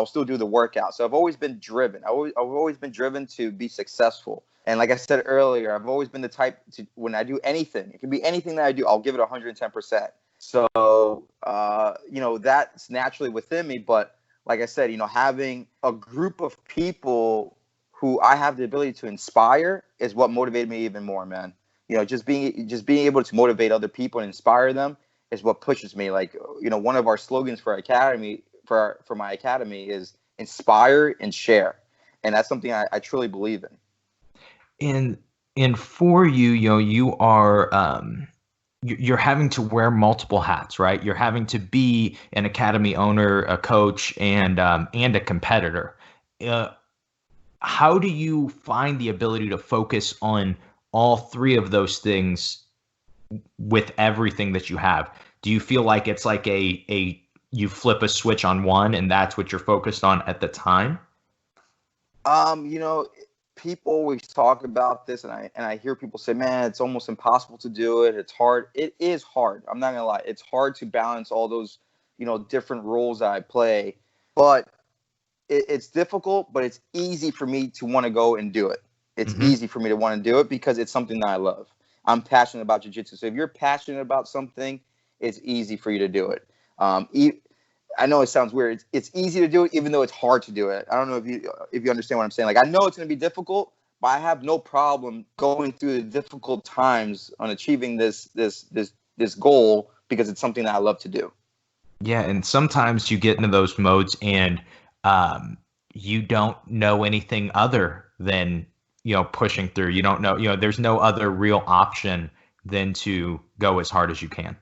still do the workout. So I've always been driven. I've always been driven to be successful. And like I said earlier, I've always been the type to, when I do anything, it can be anything that I do, I'll give it 110%. So, that's naturally within me. But like I said, having a group of people who I have the ability to inspire is what motivated me even more, man. Just being able to motivate other people and inspire them is what pushes me. Like, one of our slogans for our academy, for my academy, is inspire and share. And that's something I truly believe in. And for you, you are you're having to wear multiple hats, right? You're having to be an academy owner, a coach, and a competitor. How do you find the ability to focus on all three of those things with everything that you have? Do you feel like it's like you flip a switch on one and that's what you're focused on at the time? People always talk about this, and I hear people say, man, it's almost impossible to do it. It's hard. It is hard. I'm not gonna lie. It's hard to balance all those, different roles that I play. But it's difficult, but it's easy for me to want to go and do it. It's easy for me to want to do it because it's something that I love. I'm passionate about jiu-jitsu. So if you're passionate about something, it's easy for you to do it. I know it sounds weird. It's easy to do it, even though it's hard to do it. I don't know if you understand what I'm saying. Like, I know it's going to be difficult, but I have no problem going through the difficult times on achieving this goal because it's something that I love to do. Yeah, and sometimes you get into those modes and you don't know anything other than pushing through. You don't know. There's no other real option than to go as hard as you can.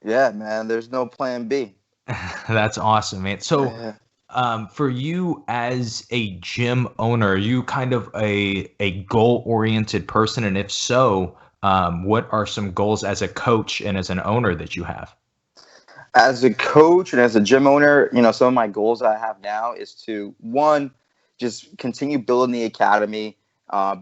Yeah, man. There's no plan B. That's awesome, man. So for you as a gym owner, are you kind of a goal-oriented person? And if so, what are some goals as a coach and as an owner that you have? As a coach and as a gym owner, some of my goals I have now is to, one, just continue building the academy,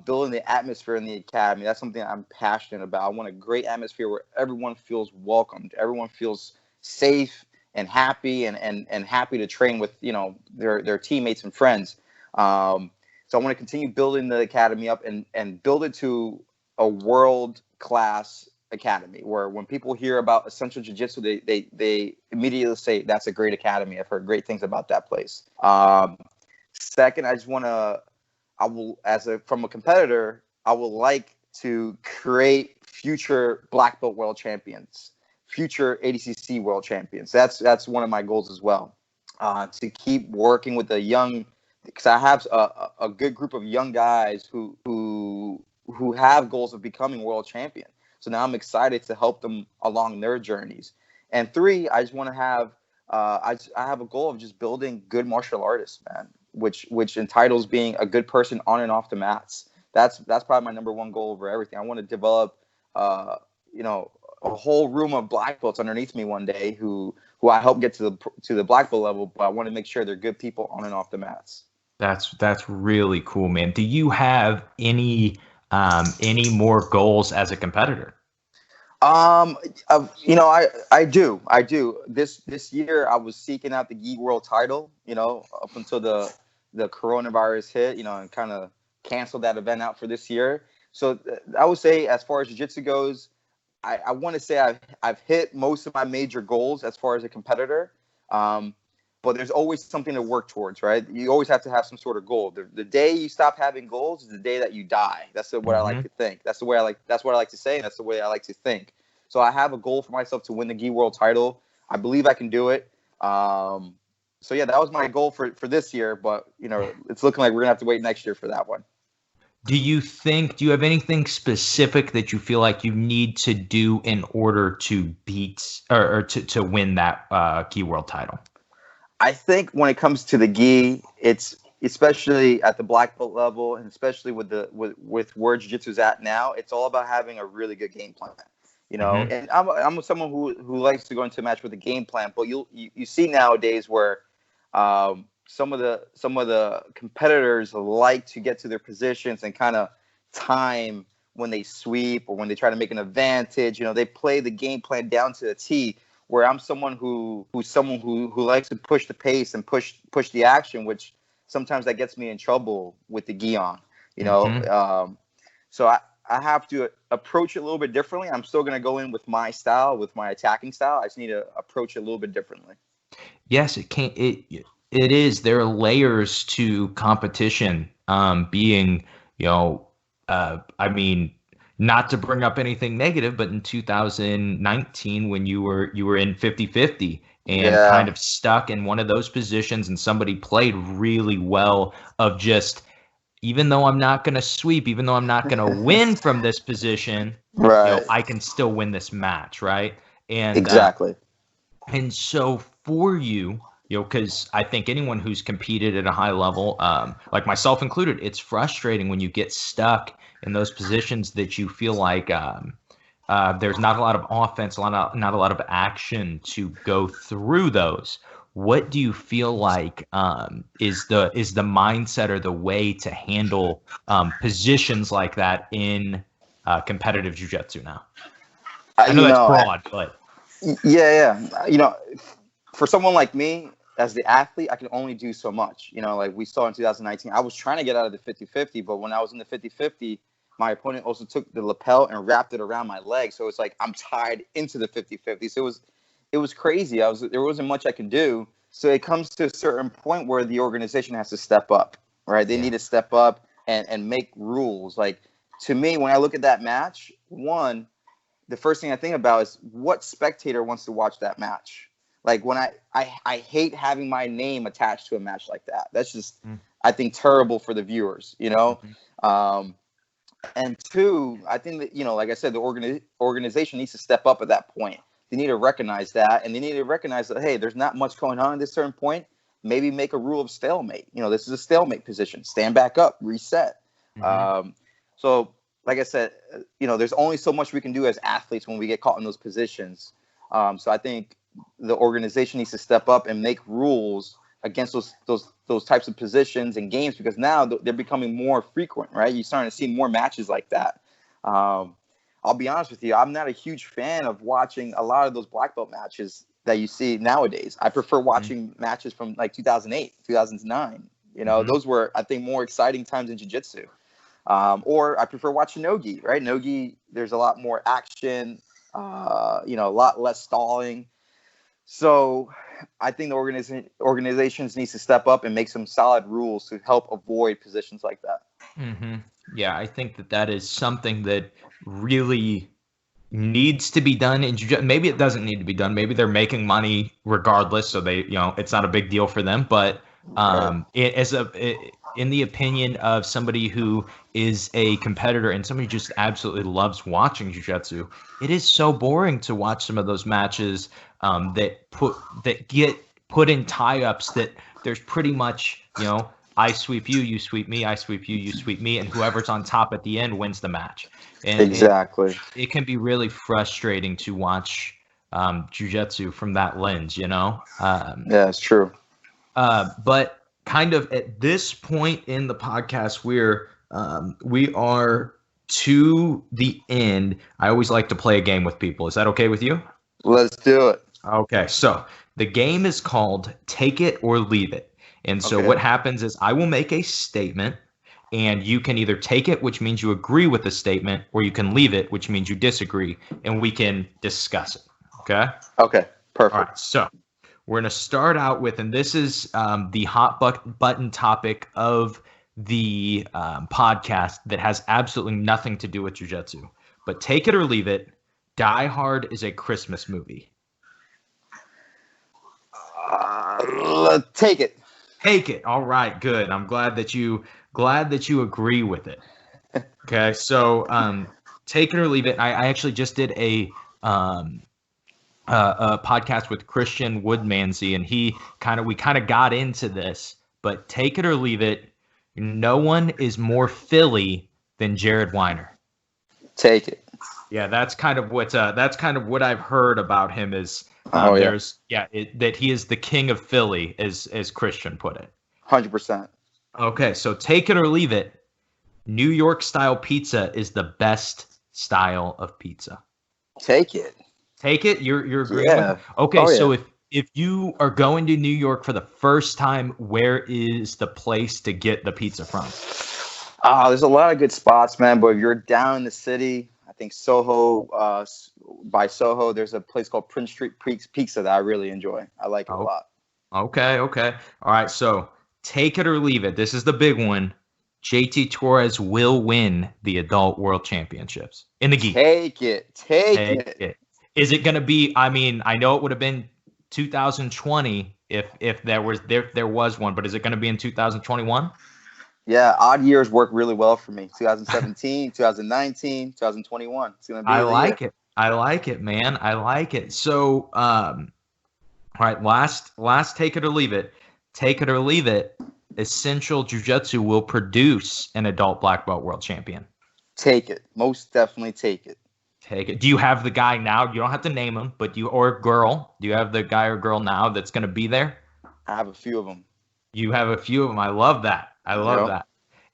building the atmosphere in the academy. That's something I'm passionate about. I want a great atmosphere where everyone feels welcomed. Everyone feels safe and happy and happy to train with, their teammates and friends. So I want to continue building the academy up and build it to a world-class academy, where when people hear about Essential Jiu-Jitsu, they immediately say that's a great academy. I've heard great things about that place. Second, from a competitor, I would like to create future black belt world champions, future ADCC world champions. That's one of my goals as well. To keep working with because I have a good group of young guys who have goals of becoming world champion. So now I'm excited to help them along their journeys. And three, I just want to have I have a goal of just building good martial artists, man, which entitles being a good person on and off the mats. That's probably my number one goal over everything. I want to develop a whole room of black belts underneath me one day who I help get to the black belt level, but I want to make sure they're good people on and off the mats. That's really cool, man. Do you have any more goals as a competitor? I do. This year I was seeking out the gi world title, up until the coronavirus hit, and kind of canceled that event out for this year. So I would say, as far as jiu-jitsu goes, I want to say I've hit most of my major goals as far as a competitor. But there's always something to work towards, right? You always have to have some sort of goal. The day you stop having goals is the day that you die. That's what I like to think. That's what I like to say, and that's the way I like to think. So I have a goal for myself to win the gi world title. I believe I can do it. So yeah, that was my goal for this year, but it's looking like we're gonna have to wait next year for that one. Do you have anything specific that you feel like you need to do in order to beat or to win that gi world title? I think when it comes to the gi, it's especially at the black belt level, and especially with where jiu-jitsu's at now, it's all about having a really good game plan. And I'm someone who likes to go into a match with a game plan, but you see nowadays where some of the competitors like to get to their positions and kind of time when they sweep or when they try to make an advantage. They play the game plan down to the T. Where I'm someone who likes to push the pace and push the action, which sometimes that gets me in trouble with the gi on. So I have to approach it a little bit differently. I'm still going to go in with my style, with my attacking style. I just need to approach it a little bit differently. Yes, it can. It is. There are layers to competition. Being, I mean, not to bring up anything negative, but in 2019, when you were in 50-50 and kind of stuck in one of those positions, and somebody played really well of just, even though I'm not going to sweep, even though I'm not going to win from this position, right, I can still win this match, right? And exactly. And so for you, because I think anyone who's competed at a high level, like myself included, it's frustrating when you get stuck in those positions that you feel like there's not a lot of offense, not a lot of action to go through those. What do you feel like is the mindset or the way to handle positions like that in competitive jiu-jitsu now? I know that's broad, but yeah. For someone like me, as the athlete, I can only do so much. Like we saw in 2019, I was trying to get out of the 50-50, but when I was in the 50-50, my opponent also took the lapel and wrapped it around my leg. So it's like I'm tied into the 50-50. So it was crazy. There wasn't much I could do. So it comes to a certain point where the organization has to step up, right? They need to step up and make rules. Like, to me, when I look at that match, the first thing I think about is what spectator wants to watch that match. Like, when I hate having my name attached to a match like that. That's just, I think, terrible for the viewers, And two, I think that, like I said, the organization needs to step up at that point. They need to recognize that, and they need to recognize that, hey, there's not much going on at this certain point. Maybe make a rule of stalemate. This is a stalemate position. Stand back up, reset. So, like I said, there's only so much we can do as athletes when we get caught in those positions. So I think the organization needs to step up and make rules against those types of positions and games, because now they're becoming more frequent, right? You're starting to see more matches like that. I'll be honest with you, I'm not a huge fan of watching a lot of those black belt matches that you see nowadays. I prefer watching matches from like 2008, 2009. Those were, I think, more exciting times in jiu-jitsu. Or I prefer watching nogi. Right, nogi. There's a lot more action. A lot less stalling. So I think the organizations needs to step up and make some solid rules to help avoid positions like that. Mm-hmm. Yeah, I think that is something that really needs to be done in jiu-jitsu. Maybe it doesn't need to be done. Maybe they're making money regardless, so it's not a big deal for them. But in the opinion of somebody who is a competitor and somebody who just absolutely loves watching jiu-jitsu, it is so boring to watch some of those matches that get put in tie-ups that there's pretty much, I sweep you, you sweep me, I sweep you, you sweep me, and whoever's on top at the end wins the match. And exactly. It can be really frustrating to watch jiu-jitsu from that lens, Yeah, it's true. But kind of at this point in the podcast, we are to the end. I always like to play a game with people. Is that okay with you? Let's do it. Okay, so the game is called Take It or Leave It. And so what happens is I will make a statement, and you can either take it, which means you agree with the statement, or you can leave it, which means you disagree, and we can discuss it. Okay? Okay, perfect. All right, so we're going to start out with, and this is the hot button topic of the podcast that has absolutely nothing to do with jiu-jitsu. But take it or leave it, Die Hard is a Christmas movie. Take it. Take it. All right, good. I'm glad that you agree with it. Okay, so take it or leave it. I actually just did a podcast with Christian Woodmansey, and we kind of got into this. But take it or leave it. No one is more Philly than Jared Weiner. Take it. Yeah, that's kind of what I've heard about him is. That he is the king of Philly, as Christian put it. 100%. Okay, so take it or leave it. New York style pizza is the best style of pizza. Take it. Take it. You're agreeing with it? Okay, so if you are going to New York for the first time, where is the place to get the pizza from? There's a lot of good spots, man. But if you're down in the city, I think Soho, by Soho, there's a place called Prince Street Pizza that I really enjoy. I like it a lot. Okay. All right, so take it or leave it. This is the big one. Jt Torres will win the Adult World Championships in the gi. Take it. Is it going to be? I mean, I know it would have been 2020 if there was one, but is it going to be in 2021? Yeah, odd years work really well for me. 2017, 2019, 2021. It's gonna be. I like it, man. I like it. So, all right, last take it or leave it. Take it or leave it. Essential Jiu-Jitsu will produce an adult black belt world champion. Take it. Most definitely take it. Take it. Do you have the guy now? You don't have to name him, but or girl. Do you have the guy or girl now that's going to be there? I have a few of them. You have a few of them. I love that. That.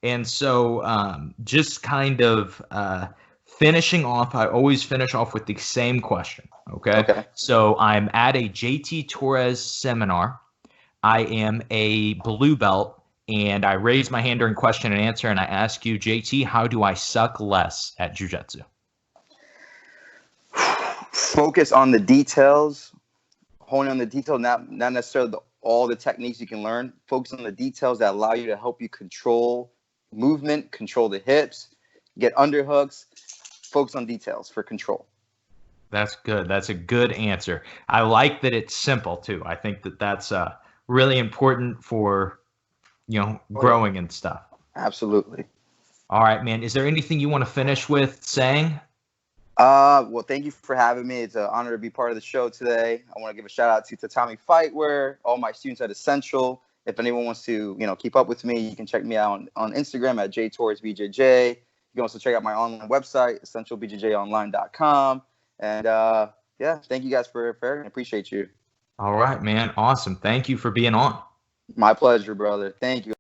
And so just kind of finishing off, I always finish off with the same question. Okay. So I'm at a Jt Torres seminar. I am a blue belt, and I raise my hand during question and answer, and I ask you, JT, how do I suck less at jiu-jitsu? Focus on the details, honing on the detail, not necessarily all the techniques you can learn. Focus on the details that allow you to help you control movement, control the hips, get underhooks. Focus on details for control. That's good. That's a good answer. I like that it's simple too. I think that's really important for growing and stuff. Absolutely. All right, man. Is there anything you want to finish with saying? Well, thank you for having me. It's an honor to be part of the show today. I want to give a shout out to Tatami Fightwear, all my students at Essential. If anyone wants to, keep up with me, you can check me out on Instagram at Jt Torres BJJ. You can also check out my online website, essentialbjjonline.com. And thank you guys for I appreciate you. All right, man. Awesome. Thank you for being on. My pleasure, brother. Thank you.